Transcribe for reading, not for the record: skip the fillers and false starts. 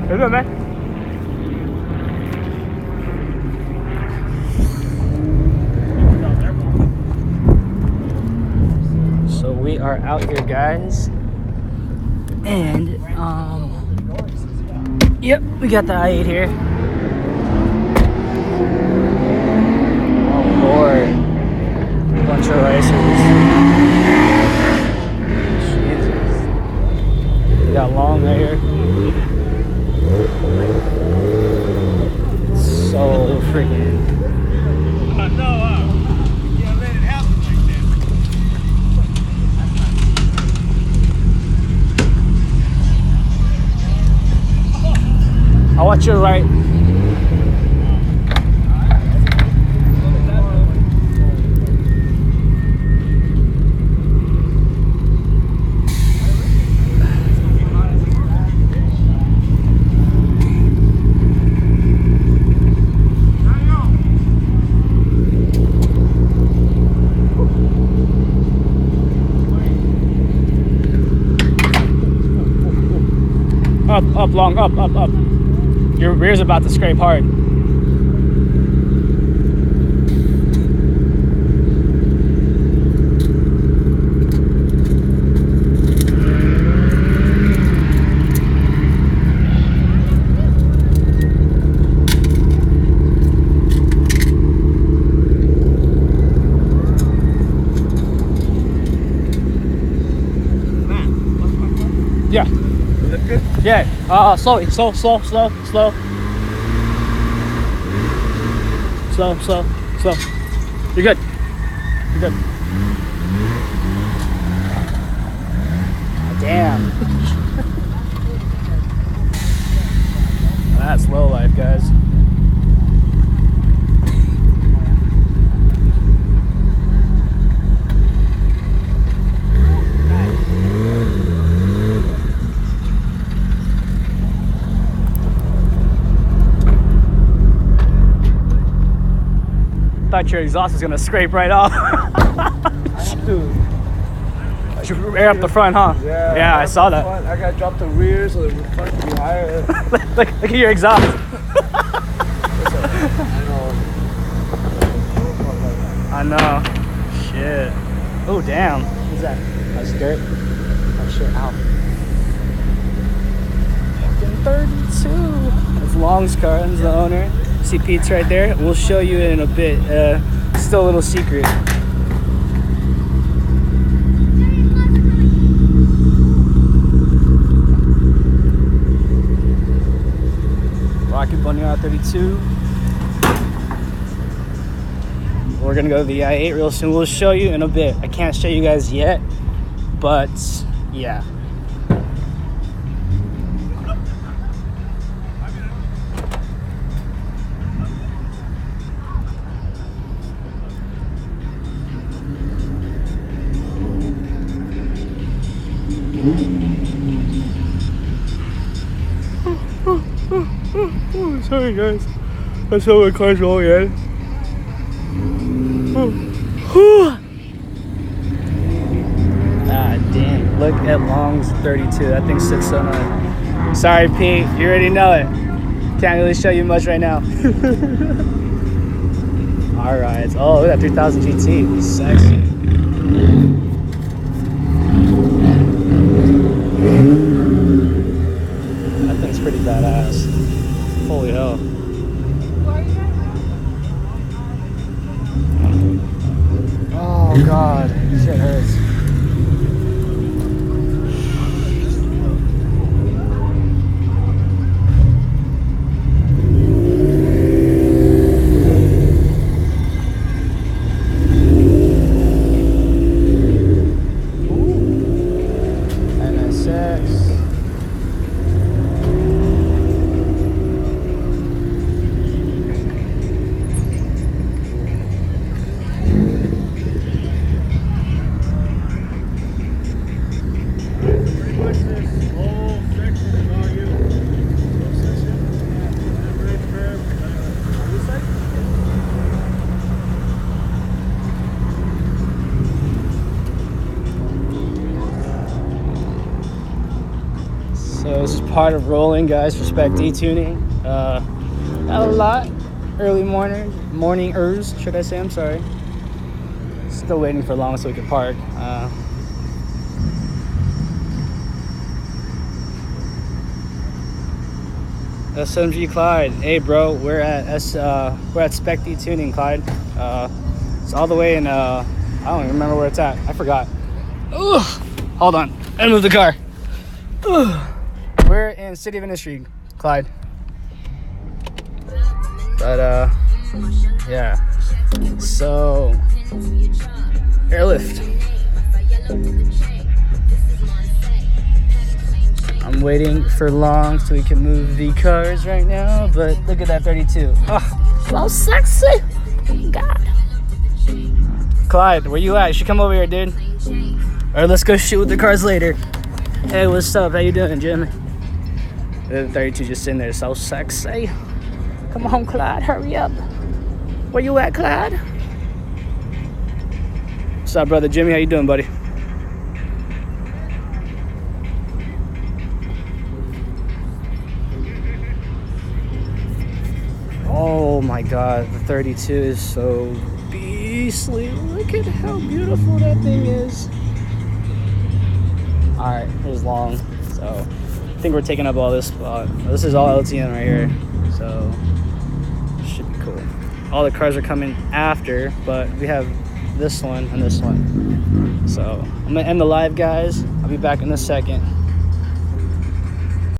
Good, man. So we are out here, guys, and yep, we got the I-8 here. Oh Lord, bunch of racers. Jesus, we got long hair. So freaking. I'll watch your right. Up, long, up. Your rear's about to scrape hard. Yeah. Is that good? Yeah. Slowly. Slow. Slow. You're good. Damn. That's low life, guys. Thought your exhaust was gonna scrape right off. Dude. I should air up the front, huh? Yeah, I saw that. Front. I gotta drop the rear so the front can be higher. look at your exhaust. I know. Shit. Oh damn. What's that? That's dirt. Oh shit. Ow. Fucking 32. That's Long's car. That's the owner. See Pete's right there. We'll show you in a bit. Still a little secret. Rocketbunny R32. We're gonna go to the I-8 real soon. We'll show you in a bit. I can't show you guys yet, but yeah. Sorry guys, that's how my car's rolling in. Ah damn, look at Long's 32, that thing sits so nice. Sorry Pete, you already know it. Can't really show you much right now. Alright, oh look at that 3000 GT, sexy. That thing's pretty badass. Holy hell. Oh god, shit hurts. part of rolling, guys, for spec D tuning. Not a lot. Early morningers, should I say? I'm sorry. Still waiting for long so we can park. SMG Clyde, hey bro, we're at Spec D Tuning, Clyde. It's all the way in I don't even remember where it's at. I forgot. Ugh. Hold on, I moved the car. Ugh. We're in City of Industry, Clyde. But yeah. So airlift. I'm waiting for long so we can move the cars right now, but look at that 32. Oh, so sexy. Oh, God. Clyde, where you at? You should come over here, dude. All right, let's go shoot with the cars later. Hey, what's up? How you doing, Jim? The 32 just sitting there, so sexy. Come on, Clyde, hurry up. Where you at, Clyde? What's up, brother Jimmy? How you doing, buddy? Oh my God, the 32 is so beastly. Look at how beautiful that thing is. All right, here's long. So I think we're taking up all this spot. This is all LTN right here, so should be cool. All the cars are coming after, but we have this one and this one. So I'm gonna end the live, guys. I'll be back in a second.